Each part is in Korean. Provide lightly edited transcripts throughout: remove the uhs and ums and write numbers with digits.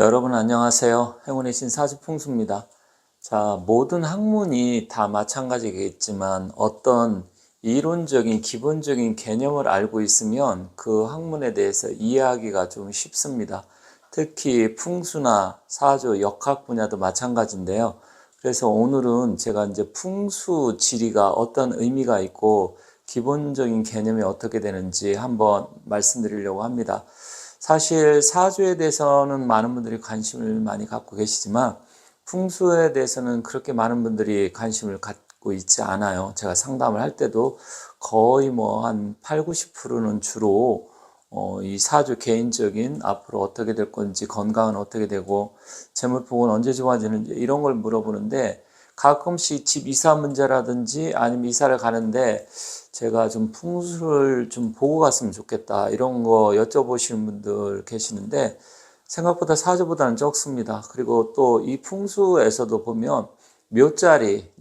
여러분 안녕하세요. 행운의 신 사주풍수입니다. 자, 모든 학문이 다 마찬가지겠지만 어떤 이론적인 기본적인 개념을 알고 있으면 그 학문에 대해서 이해하기가 좀 쉽습니다. 특히 풍수나 사주, 역학 분야도 마찬가지인데요. 그래서 오늘은 제가 이제 풍수 지리가 어떤 의미가 있고 기본적인 개념이 어떻게 되는지 한번 말씀드리려고 합니다. 사실 사주에 대해서는 많은 분들이 관심을 많이 갖고 계시지만 풍수에 대해서는 그렇게 많은 분들이 관심을 갖고 있지 않아요. 제가 상담을 할 때도 거의 뭐 한 8, 90%는 주로 이 사주 개인적인 앞으로 어떻게 될 건지, 건강은 어떻게 되고 재물복은 언제 좋아지는지 이런 걸 물어보는데, 가끔씩 집 이사 문제라든지 아니면 이사를 가는데 제가 좀 풍수를 좀 보고 갔으면 좋겠다 이런 거 여쭤보시는 분들 계시는데, 생각보다 사주보다는 적습니다. 그리고 또 이 풍수에서도 보면 묘자리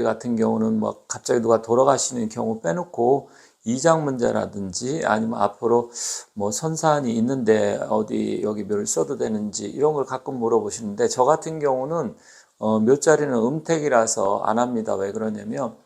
같은 경우는 뭐 갑자기 누가 돌아가시는 경우 빼놓고 이장 문제라든지 아니면 앞으로 뭐 선산이 있는데 어디 여기 묘를 써도 되는지 이런 걸 가끔 물어보시는데, 저 같은 경우는 묘자리는 음택이라서 안 합니다. 왜 그러냐면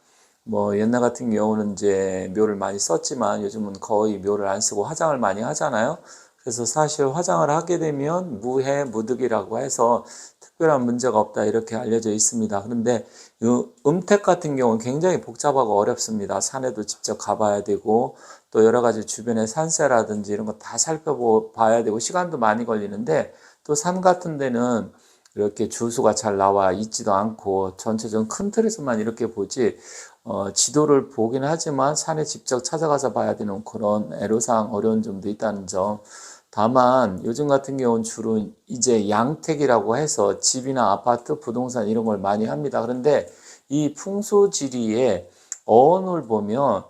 뭐 옛날 같은 경우는 이제 묘를 많이 썼지만 요즘은 거의 묘를 안 쓰고 화장을 많이 하잖아요. 그래서 사실 화장을 하게 되면 무해 무득이라고 해서 특별한 문제가 없다 이렇게 알려져 있습니다. 그런데 이 음택 같은 경우는 굉장히 복잡하고 어렵습니다. 산에도 직접 가봐야 되고 또 여러 가지 주변의 산세라든지 이런 거 다 살펴봐야 되고 시간도 많이 걸리는데, 또 산 같은 데는 이렇게 주수가 잘 나와 있지도 않고 전체적인 큰 틀에서만 이렇게 보지 지도를 보긴 하지만 산에 직접 찾아가서 봐야 되는 그런 애로사항 어려운 점도 있다는 점. 다만 요즘 같은 경우는 주로 이제 양택이라고 해서 집이나 아파트, 부동산 이런 걸 많이 합니다. 그런데 이 풍수지리의 어원을 보면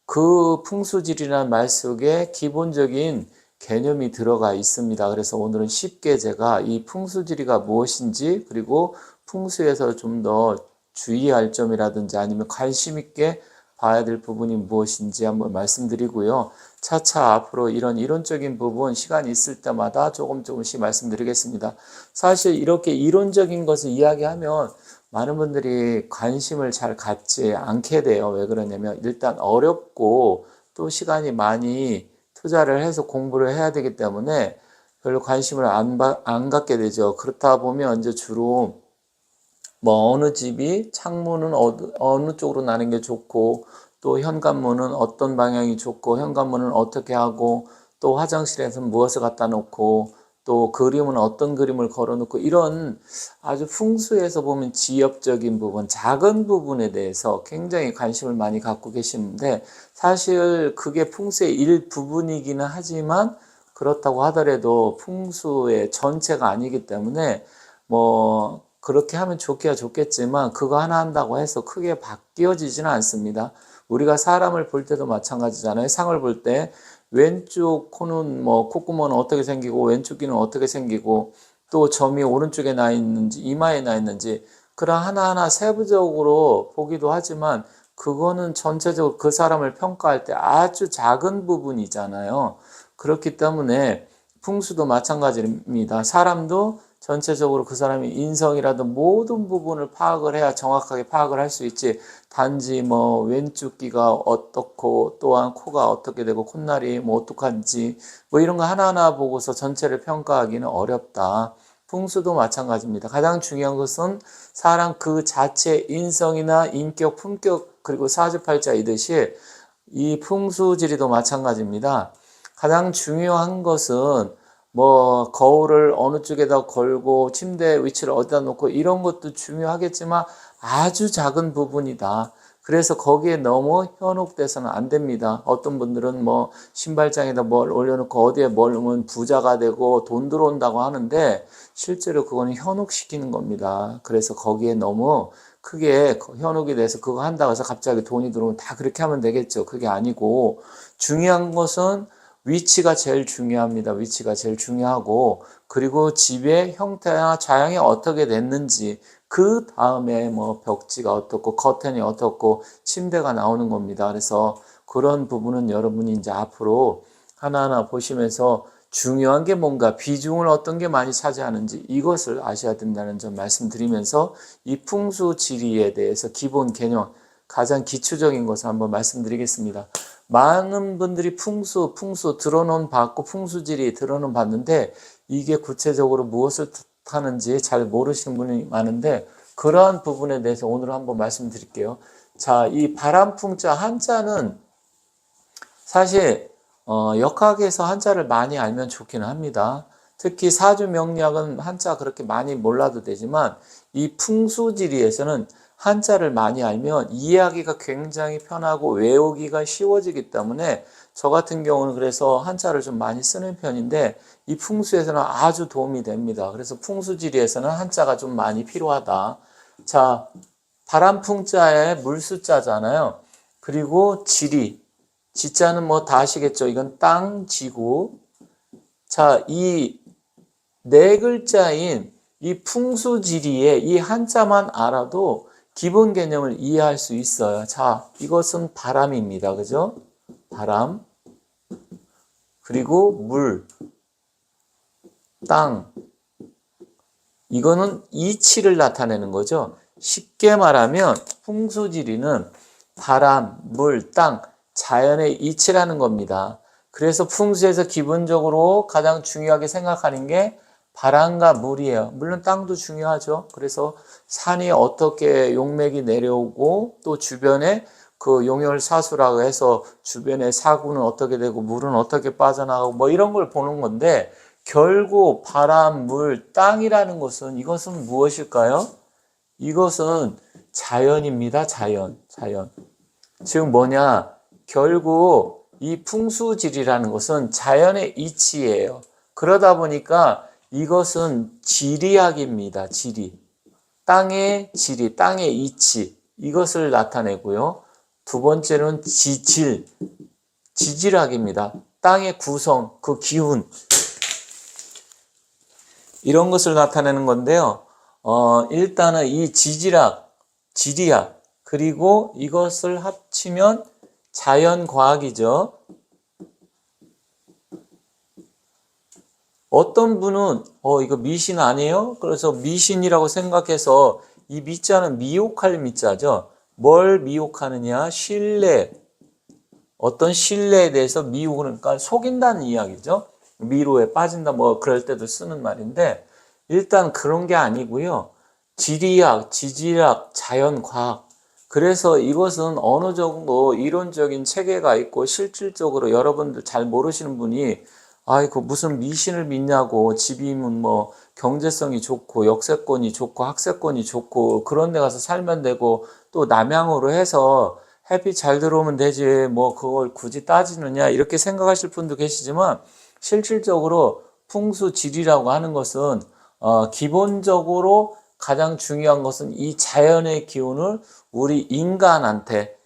그 풍수지리라는 말 속에 기본적인 개념이 들어가 있습니다. 그래서 오늘은 쉽게 제가 이 풍수지리가 무엇인지, 그리고 풍수에서 좀 더 주의할 점이라든지 아니면 관심 있게 봐야 될 부분이 무엇인지 한번 말씀드리고요. 차차 앞으로 이런 이론적인 부분 시간이 있을 때마다 조금씩 말씀드리겠습니다. 사실 이렇게 이론적인 것을 이야기하면 많은 분들이 관심을 잘 갖지 않게 돼요. 왜 그러냐면 일단 어렵고 또 시간이 많이 투자를 해서 공부를 해야 되기 때문에 별로 관심을 안 갖게 되죠. 그렇다 보면 이제 주로 뭐 어느 집이 창문은 어느 쪽으로 나는 게 좋고, 또 현관문은 어떤 방향이 좋고, 현관문은 어떻게 하고, 또 화장실에서는 무엇을 갖다 놓고, 또 그림은 어떤 그림을 걸어 놓고, 이런 아주 풍수에서 보면 지엽적인 부분, 작은 부분에 대해서 굉장히 관심을 많이 갖고 계시는데, 사실 그게 풍수의 일부분이기는 하지만 그렇다고 하더라도 풍수의 전체가 아니기 때문에 뭐 그렇게 하면 좋기야 좋겠지만 그거 하나 한다고 해서 크게 바뀌어지지는 않습니다. 우리가 사람을 볼 때도 마찬가지잖아요. 상을 볼 때 왼쪽 코는 뭐 콧구멍은 어떻게 생기고 왼쪽 귀는 어떻게 생기고 또 점이 오른쪽에 나 있는지 이마에 나 있는지 그런 하나하나 세부적으로 보기도 하지만, 그거는 전체적으로 그 사람을 평가할 때 아주 작은 부분이잖아요. 그렇기 때문에 풍수도 마찬가지입니다. 사람도 전체적으로 그 사람의 인성이라든 모든 부분을 파악을 해야 정확하게 파악을 할 수 있지, 단지 뭐 왼쪽 귀가 어떻고 또한 코가 어떻게 되고 콧날이 뭐 어떡한지 뭐 이런 거 하나하나 보고서 전체를 평가하기는 어렵다. 풍수도 마찬가지입니다. 가장 중요한 것은 사람 그 자체의 인성이나 인격, 품격, 그리고 사주팔자이듯이 이 풍수지리도 마찬가지입니다. 가장 중요한 것은 뭐 거울을 어느 쪽에다 걸고 침대 위치를 어디다 놓고 이런 것도 중요하겠지만 아주 작은 부분이다. 그래서 거기에 너무 현혹돼서는 안 됩니다. 어떤 분들은 뭐 신발장에다 뭘 올려놓고 어디에 뭘 놓으면 부자가 되고 돈 들어온다고 하는데, 실제로 그거는 현혹시키는 겁니다. 그래서 거기에 너무 크게 현혹이 돼서 그거 한다고 해서 갑자기 돈이 들어오면 다 그렇게 하면 되겠죠. 그게 아니고 중요한 것은 위치가 제일 중요합니다. 위치가 제일 중요하고, 그리고 집의 형태나 좌양이 어떻게 됐는지, 그 다음에 뭐 벽지가 어떻고 커튼이 어떻고 침대가 나오는 겁니다. 그래서 그런 부분은 여러분이 이제 앞으로 하나하나 보시면서 중요한 게 뭔가, 비중을 어떤 게 많이 차지하는지 이것을 아셔야 된다는 점 말씀드리면서 이 풍수지리에 대해서 기본 개념, 가장 기초적인 것을 한번 말씀드리겠습니다. 많은 분들이 풍수 들어는 봤고 풍수지리 들어는 봤는데 이게 구체적으로 무엇을 뜻하는지 잘 모르시는 분이 많은데 그러한 부분에 대해서 오늘 한번 말씀드릴게요. 자, 이 바람풍자 한자는 사실 역학에서 한자를 많이 알면 좋기는 합니다. 특히 사주명리학은 한자 그렇게 많이 몰라도 되지만 이 풍수지리에서는 한자를 많이 알면 이해하기가 굉장히 편하고 외우기가 쉬워지기 때문에 저 같은 경우는 그래서 한자를 좀 많이 쓰는 편인데 이 풍수에서는 아주 도움이 됩니다. 그래서 풍수지리에서는 한자가 좀 많이 필요하다. 자, 바람풍자에 물수자잖아요. 그리고 지리, 지자는 뭐 다 아시겠죠? 이건 땅, 지구. 자, 이 네 글자인 이 풍수지리에 이 한자만 알아도 기본 개념을 이해할 수 있어요. 자, 이것은 바람입니다. 그죠? 바람. 그리고 물, 땅. 이거는 이치를 나타내는 거죠. 쉽게 말하면 풍수지리는 바람, 물, 땅, 자연의 이치라는 겁니다. 그래서 풍수에서 기본적으로 가장 중요하게 생각하는 게 바람과 물이에요. 물론 땅도 중요하죠. 그래서 산이 어떻게 용맥이 내려오고 또 주변에 그 용열사수라고 해서 주변에 사구는 어떻게 되고 물은 어떻게 빠져나가고 뭐 이런 걸 보는 건데 결국 바람, 물, 땅이라는 것은 이것은 무엇일까요? 이것은 자연입니다. 자연. 즉 뭐냐? 결국 이 풍수지리라는 것은 자연의 이치예요. 그러다 보니까 이것은 지리학입니다. 지리. 땅의 지리, 땅의 이치. 이것을 나타내고요. 두 번째는 지질학입니다. 땅의 구성, 그 기운. 이런 것을 나타내는 건데요. 일단은 이 지질학, 지리학, 그리고 이것을 합치면 자연과학이죠. 어떤 분은 이거 미신 아니에요? 그래서 미신이라고 생각해서 이 미자는 미혹할 미자죠. 뭘 미혹하느냐? 신뢰. 어떤 신뢰에 대해서 미혹을, 그러니까 속인다는 이야기죠. 미로에 빠진다 뭐 그럴 때도 쓰는 말인데 일단 그런 게 아니고요. 지리학, 지질학, 자연과학. 그래서 이것은 어느 정도 이론적인 체계가 있고 실질적으로 여러분들 잘 모르시는 분이 아이고 무슨 미신을 믿냐고 집이면 뭐 경제성이 좋고 역세권이 좋고 학세권이 좋고 그런 데 가서 살면 되고 또 남양으로 해서 햇빛 잘 들어오면 되지 뭐 그걸 굳이 따지느냐 이렇게 생각하실 분도 계시지만 실질적으로 풍수지리라고 하는 것은 기본적으로 가장 중요한 것은 이 자연의 기운을 우리 인간한테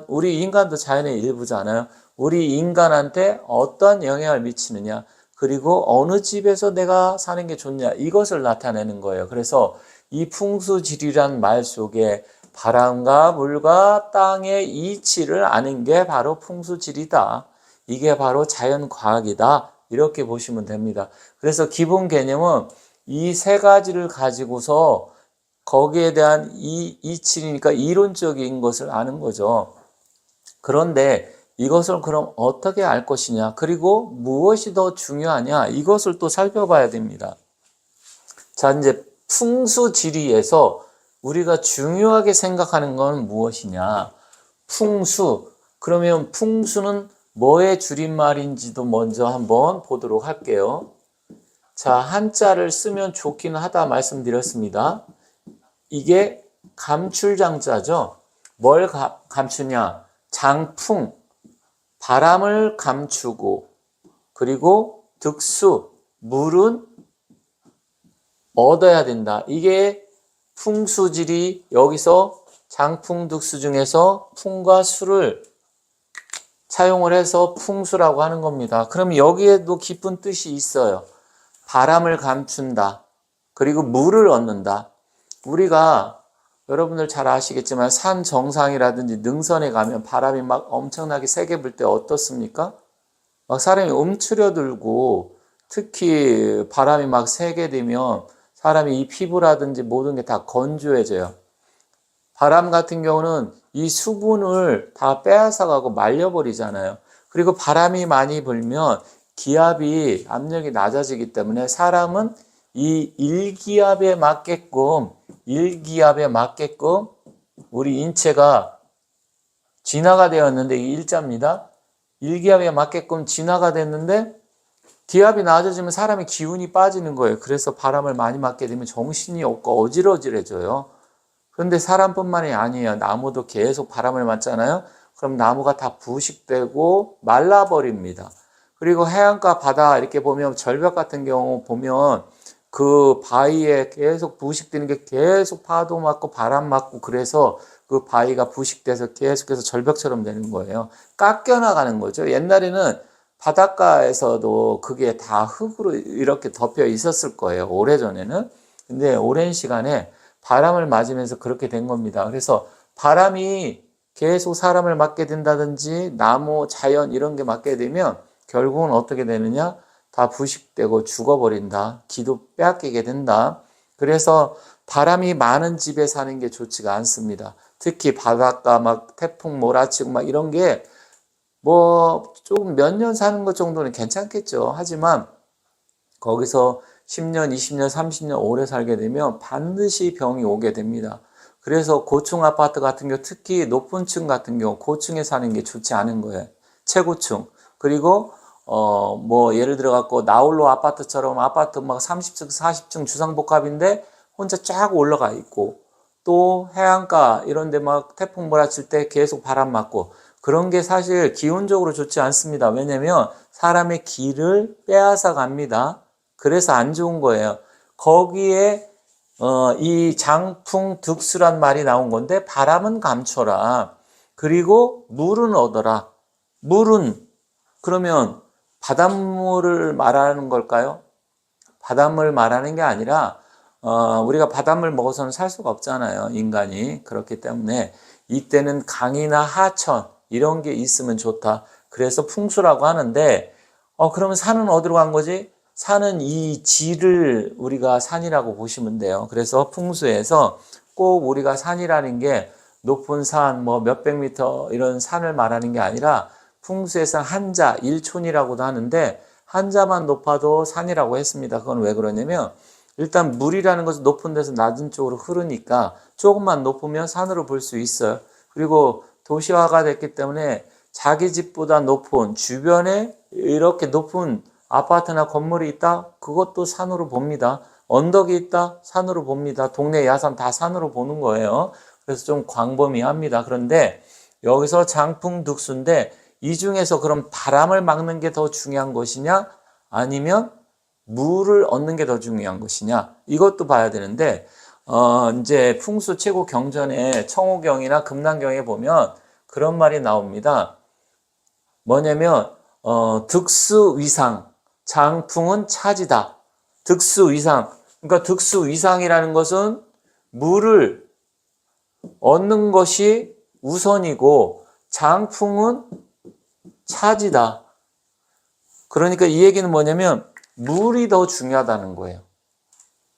우리 인간도 자연의 일부잖아요. 우리 인간한테 어떤 영향을 미치느냐 그리고 어느 집에서 내가 사는 게 좋냐 이것을 나타내는 거예요. 그래서 이 풍수지리란 말 속에 바람과 물과 땅의 이치를 아는 게 바로 풍수지리다. 이게 바로 자연과학이다. 이렇게 보시면 됩니다. 그래서 기본 개념은 이 세 가지를 가지고서 거기에 대한 이치니까 이론적인 것을 아는 거죠. 그런데 이것을 그럼 어떻게 알 것이냐 그리고 무엇이 더 중요하냐 이것을 또 살펴봐야 됩니다. 자, 이제 풍수지리에서 우리가 중요하게 생각하는 건 무엇이냐? 풍수. 그러면 풍수는 뭐의 줄임말인지도 먼저 한번 보도록 할게요. 자, 한자를 쓰면 좋기는 하다 말씀드렸습니다. 이게 감출장자죠. 뭘 감추냐? 장풍, 바람을 감추고 그리고 득수, 물은 얻어야 된다. 이게 풍수지리 여기서 장풍득수 중에서 풍과 수를 차용을 해서 풍수라고 하는 겁니다. 그럼 여기에도 깊은 뜻이 있어요. 바람을 감춘다. 그리고 물을 얻는다. 우리가 여러분들 잘 아시겠지만 산 정상이라든지 능선에 가면 바람이 막 엄청나게 세게 불 때 어떻습니까? 막 사람이 움츠려들고 특히 바람이 막 세게 되면 사람이 이 피부라든지 모든 게 다 건조해져요. 바람 같은 경우는 이 수분을 다 빼앗아가고 말려버리잖아요. 그리고 바람이 많이 불면 기압이 압력이 낮아지기 때문에 사람은 이 일기압에 맞게끔 우리 인체가 진화가 되었는데 이 일자입니다. 일기압에 맞게끔 진화가 됐는데 기압이 낮아지면 사람의 기운이 빠지는 거예요. 그래서 바람을 많이 맞게 되면 정신이 없고 어지러지해져요. 그런데 사람뿐만이 아니에요. 나무도 계속 바람을 맞잖아요. 그럼 나무가 다 부식되고 말라버립니다. 그리고 해안가 바다 이렇게 보면 절벽 같은 경우 보면 그 바위에 계속 부식되는 게 계속 파도 맞고 바람 맞고 그래서 그 바위가 부식돼서 계속해서 절벽처럼 되는 거예요. 깎여 나가는 거죠. 옛날에는 바닷가에서도 그게 다 흙으로 이렇게 덮여 있었을 거예요. 오래전에는. 근데 오랜 시간에 바람을 맞으면서 그렇게 된 겁니다. 그래서 바람이 계속 사람을 맞게 된다든지 나무, 자연 이런 게 맞게 되면 결국은 어떻게 되느냐? 다 부식되고 죽어버린다. 기도 빼앗기게 된다. 그래서 바람이 많은 집에 사는 게 좋지가 않습니다. 특히 바닷가 막 태풍 몰아치고 막 이런 게 뭐 조금 몇 년 사는 것 정도는 괜찮겠죠. 하지만 거기서 10년, 20년, 30년 오래 살게 되면 반드시 병이 오게 됩니다. 그래서 고층 아파트 같은 경우 특히 높은 층 같은 경우 고층에 사는 게 좋지 않은 거예요. 최고층. 그리고 뭐 예를 들어 갖고 나홀로 아파트처럼 아파트 막 30층, 40층 주상복합인데 혼자 쫙 올라가 있고 또 해안가 이런 데 막 태풍 몰아칠 때 계속 바람 맞고 그런 게 사실 기운적으로 좋지 않습니다. 왜냐면 사람의 기를 빼앗아 갑니다. 그래서 안 좋은 거예요. 거기에 이 장풍 득수란 말이 나온 건데 바람은 감춰라. 그리고 물은 얻어라. 물은 그러면 바닷물을 말하는 걸까요? 바닷물 말하는 게 아니라 우리가 바닷물 먹어서는 살 수가 없잖아요. 인간이. 그렇기 때문에 이때는 강이나 하천 이런 게 있으면 좋다. 그래서 풍수라고 하는데 그러면 산은 어디로 간 거지? 산은 이 지를 우리가 산이라고 보시면 돼요. 그래서 풍수에서 꼭 우리가 산이라는 게 높은 산, 뭐 몇백 미터 이런 산을 말하는 게 아니라 풍수에서 한자, 일촌이라고도 하는데 한자만 높아도 산이라고 했습니다. 그건 왜 그러냐면 일단 물이라는 것은 높은 데서 낮은 쪽으로 흐르니까 조금만 높으면 산으로 볼 수 있어요. 그리고 도시화가 됐기 때문에 자기 집보다 높은 주변에 이렇게 높은 아파트나 건물이 있다? 그것도 산으로 봅니다. 언덕이 있다? 산으로 봅니다. 동네 야산 다 산으로 보는 거예요. 그래서 좀 광범위합니다. 그런데 여기서 장풍득수인데 이 중에서 그럼 바람을 막는 게 더 중요한 것이냐? 아니면 물을 얻는 게 더 중요한 것이냐? 이것도 봐야 되는데 이제 풍수 최고 경전에 청호경이나 금난경에 보면 그런 말이 나옵니다. 뭐냐면 득수위상, 장풍은 차지다. 득수위상. 그러니까 득수위상이라는 것은 물을 얻는 것이 우선이고 장풍은 차지다. 그러니까 이 얘기는 뭐냐면 물이 더 중요하다는 거예요.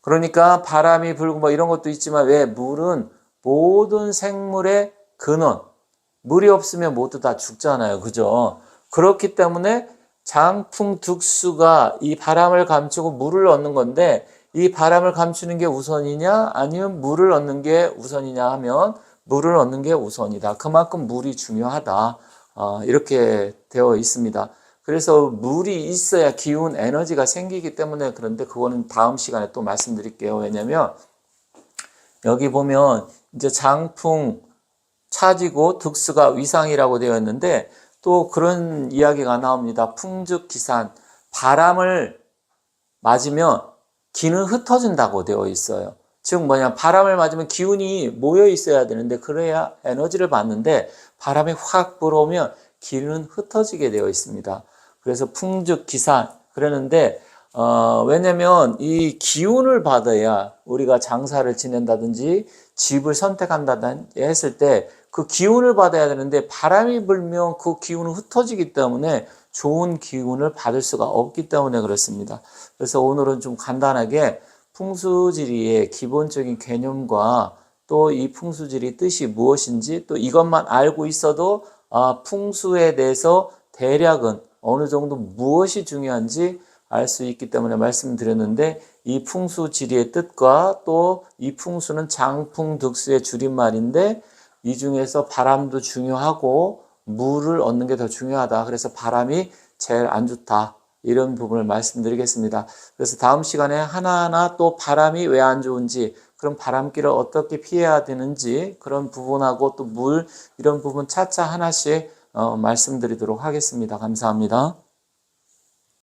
그러니까 바람이 불고 뭐 이런 것도 있지만 왜 물은 모든 생물의 근원. 물이 없으면 모두 다 죽잖아요. 그죠? 그렇기 때문에 장풍득수가 이 바람을 감추고 물을 얻는 건데 이 바람을 감추는 게 우선이냐 아니면 물을 얻는 게 우선이냐 하면 물을 얻는 게 우선이다. 그만큼 물이 중요하다. 이렇게 되어 있습니다. 그래서 물이 있어야 기운, 에너지가 생기기 때문에 그런데 그거는 다음 시간에 또 말씀드릴게요. 왜냐면 여기 보면 이제 장풍 차지고 득수가 위상이라고 되어 있는데 또 그런 이야기가 나옵니다. 풍죽기산, 바람을 맞으면 기는 흩어진다고 되어 있어요. 즉 뭐냐, 바람을 맞으면 기운이 모여 있어야 되는데 그래야 에너지를 받는데 바람이 확 불어오면 기는 흩어지게 되어 있습니다. 그래서 풍죽기산 그러는데 왜냐면 이 기운을 받아야 우리가 장사를 지낸다든지 집을 선택한다든지 했을 때 그 기운을 받아야 되는데 바람이 불면 그 기운은 흩어지기 때문에 좋은 기운을 받을 수가 없기 때문에 그렇습니다. 그래서 오늘은 좀 간단하게 풍수지리의 기본적인 개념과 또 이 풍수지리 뜻이 무엇인지, 또 이것만 알고 있어도 풍수에 대해서 대략은 어느 정도 무엇이 중요한지 알 수 있기 때문에 말씀드렸는데, 이 풍수지리의 뜻과 또 이 풍수는 장풍득수의 줄임말인데, 이 중에서 바람도 중요하고 물을 얻는 게 더 중요하다. 그래서 바람이 제일 안 좋다. 이런 부분을 말씀드리겠습니다. 그래서 다음 시간에 하나하나 또 바람이 왜 안 좋은지, 그럼 바람길을 어떻게 피해야 되는지, 그런 부분하고 또 물, 이런 부분 차차 하나씩 말씀드리도록 하겠습니다. 감사합니다.